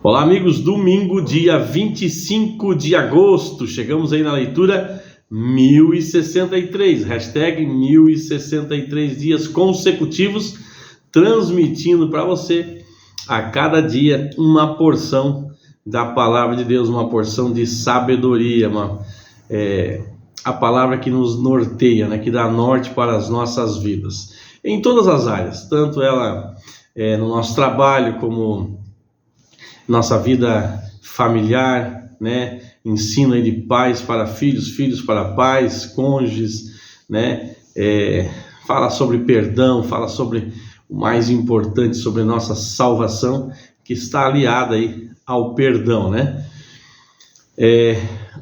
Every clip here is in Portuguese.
Olá, amigos, domingo, dia 25 de agosto, chegamos aí na leitura 1063, hashtag 1063 dias consecutivos, transmitindo para você a cada dia uma porção da palavra de Deus, uma porção de sabedoria, a palavra que nos norteia, né, que dá norte para as nossas vidas, em todas as áreas, tanto ela no nosso trabalho, como nossa vida familiar, né? Ensino aí de pais para filhos, filhos para pais, cônjuges, né? Fala sobre perdão, fala sobre o mais importante, sobre nossa salvação, que está aliada aí ao perdão, né?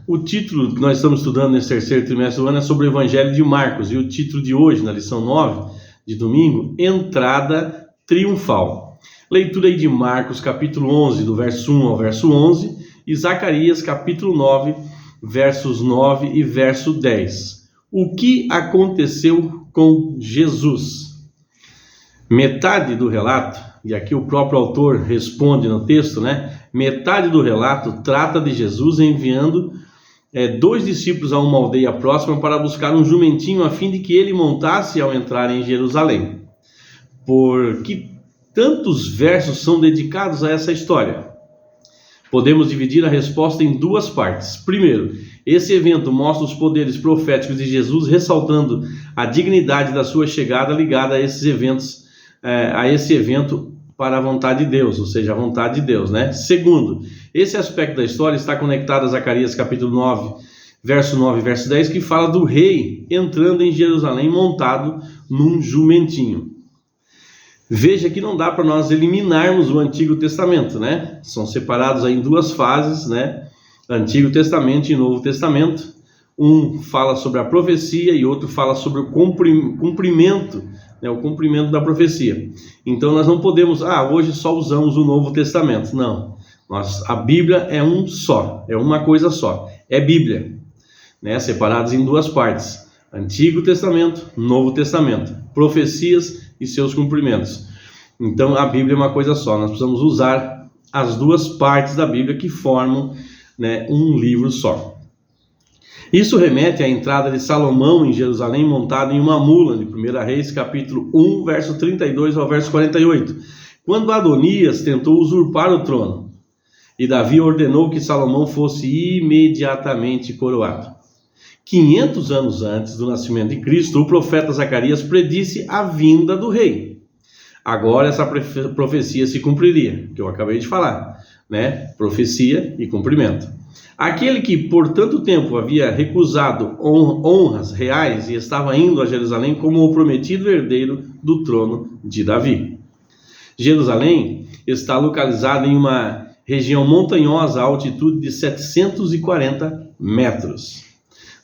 O título que nós estamos estudando nesse terceiro trimestre do ano é sobre o Evangelho de Marcos, e o título de hoje, na lição 9 de domingo, Entrada Triunfal. Leitura aí de Marcos, capítulo 11, do verso 1 ao verso 11, e Zacarias, capítulo 9, versos 9 e verso 10. O que aconteceu com Jesus? Metade do relato, e aqui o próprio autor responde no texto, né? Metade do relato trata de Jesus enviando 2 discípulos a uma aldeia próxima para buscar um jumentinho a fim de que ele montasse ao entrar em Jerusalém. Por que tantos versos são dedicados a essa história? Podemos dividir a resposta em 2 partes. Primeiro, esse evento mostra os poderes proféticos de Jesus, ressaltando a dignidade da sua chegada ligada a esses eventos, a esse evento para a vontade de Deus, ou seja, a vontade de Deus, né? Segundo, esse aspecto da história está conectado a Zacarias capítulo 9, verso 9 e verso 10, que fala do rei entrando em Jerusalém montado num jumentinho. Veja que não dá para nós eliminarmos o Antigo Testamento, né? São separados aí em 2 fases, né? Antigo Testamento e Novo Testamento. Um fala sobre a profecia e outro fala sobre o cumprimento, né? O cumprimento da profecia. Então nós não podemos, hoje só usamos o Novo Testamento. Não. A Bíblia é um só, é uma coisa só. É Bíblia, né? Separados em 2 partes. Antigo Testamento, Novo Testamento. Profecias e seus cumprimentos. Então a Bíblia é uma coisa só. Nós precisamos usar as 2 partes da Bíblia que formam, né, um livro só. Isso remete à entrada de Salomão em Jerusalém montado em uma mula, de 1 Reis capítulo 1, verso 32 ao verso 48, quando Adonias tentou usurpar o trono e Davi ordenou que Salomão fosse imediatamente coroado. 500 anos antes do nascimento de Cristo, o profeta Zacarias predisse a vinda do rei. Agora essa profecia se cumpriria, que eu acabei de falar, né? Profecia e cumprimento. Aquele que por tanto tempo havia recusado honras reais e estava indo a Jerusalém como o prometido herdeiro do trono de Davi. Jerusalém está localizada em uma região montanhosa a altitude de 740 metros.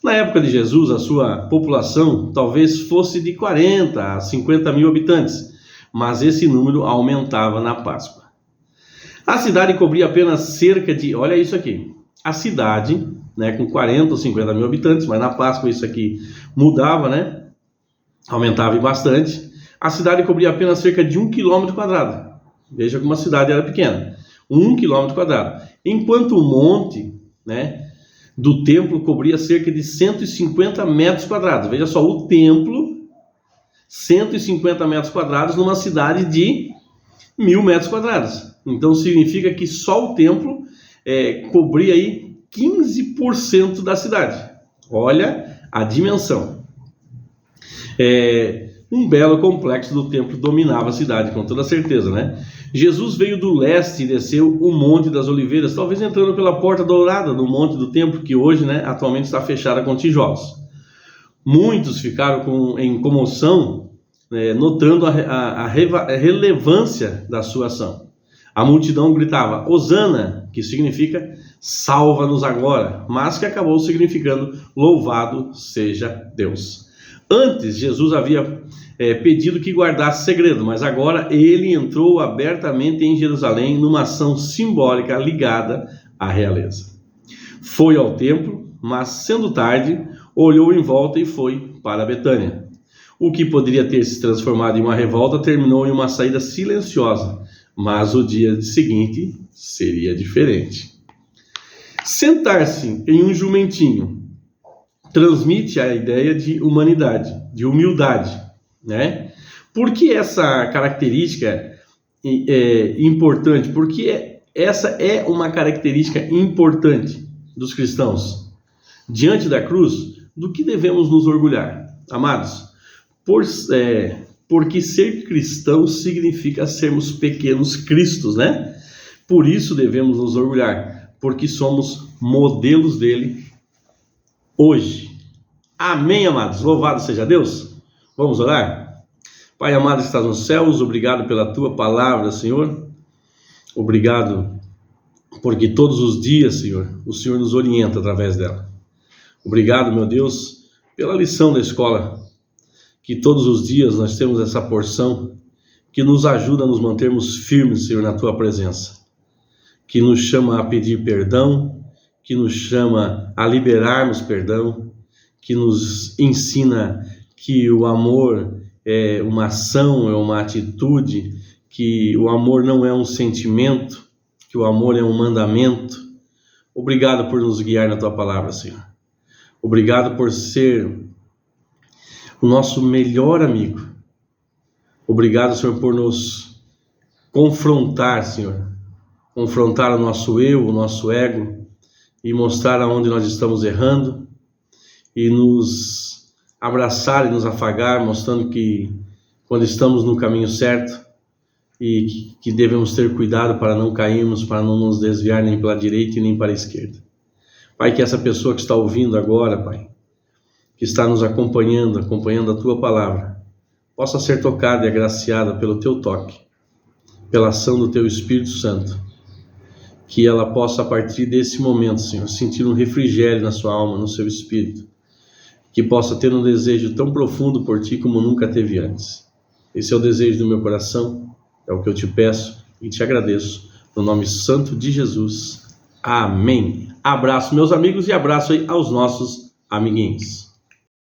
Na época de Jesus, a sua população talvez fosse de 40 a 50 mil habitantes, mas esse número aumentava na Páscoa. A cidade cobria apenas cerca de, olha isso aqui, a cidade, né, com 40 ou 50 mil habitantes, mas na Páscoa isso aqui mudava, né, aumentava bastante. A cidade cobria apenas cerca de 1 km². Veja como a cidade era pequena, 1 km², enquanto o monte, né, do templo cobria cerca de 150 metros quadrados. Veja só, o templo, 150 metros quadrados numa cidade de 1.000 metros quadrados. Então significa que só o templo cobria aí 15% da cidade. Olha a dimensão. Um belo complexo do templo dominava a cidade, com toda certeza, né? Jesus veio do leste e desceu o Monte das Oliveiras, talvez entrando pela Porta Dourada do Monte do Templo, que hoje, né, atualmente está fechada com tijolos. Muitos ficaram em comoção, notando a relevância da sua ação. A multidão gritava, Hosana, que significa salva-nos agora, mas que acabou significando louvado seja Deus. Antes, Jesus havia pedido que guardasse segredo, mas agora ele entrou abertamente em Jerusalém numa ação simbólica ligada à realeza. Foi ao templo, mas sendo tarde, olhou em volta e foi para Betânia. O que poderia ter se transformado em uma revolta terminou em uma saída silenciosa, mas o dia seguinte seria diferente. Sentar-se em um jumentinho transmite a ideia de humanidade, de humildade, né? Por que essa característica é importante? Porque essa é uma característica importante dos cristãos. Diante da cruz, do que devemos nos orgulhar? Amados, porque ser cristão significa sermos pequenos cristos, né? Por isso devemos nos orgulhar, porque somos modelos dele hoje. Amém, amados? Louvado seja Deus. Vamos orar? Pai amado que estás nos céus, obrigado pela tua palavra, Senhor. Obrigado porque todos os dias, Senhor, o Senhor nos orienta através dela. Obrigado, meu Deus, pela lição da escola, que todos os dias nós temos essa porção que nos ajuda a nos mantermos firmes, Senhor, na tua presença, que nos chama a pedir perdão, que nos chama a liberarmos perdão, que nos ensina que o amor é uma ação, é uma atitude, que o amor não é um sentimento, que o amor é um mandamento. Obrigado por nos guiar na tua palavra, Senhor. Obrigado por ser o nosso melhor amigo. Obrigado, Senhor, por nos confrontar, Senhor. Confrontar o nosso eu, o nosso ego, e mostrar aonde nós estamos errando, e nos abraçar e nos afagar, mostrando que quando estamos no caminho certo, e que devemos ter cuidado para não cairmos, para não nos desviar nem para a direita e nem para a esquerda. Pai, que essa pessoa que está ouvindo agora, Pai, que está nos acompanhando a tua palavra, possa ser tocada e agraciada pelo teu toque, pela ação do teu Espírito Santo, que ela possa, a partir desse momento, Senhor, sentir um refrigério na sua alma, no seu espírito, que possa ter um desejo tão profundo por ti como nunca teve antes. Esse é o desejo do meu coração, é o que eu te peço e te agradeço, no nome santo de Jesus. Amém. Abraço, meus amigos, e abraço aí aos nossos amiguinhos.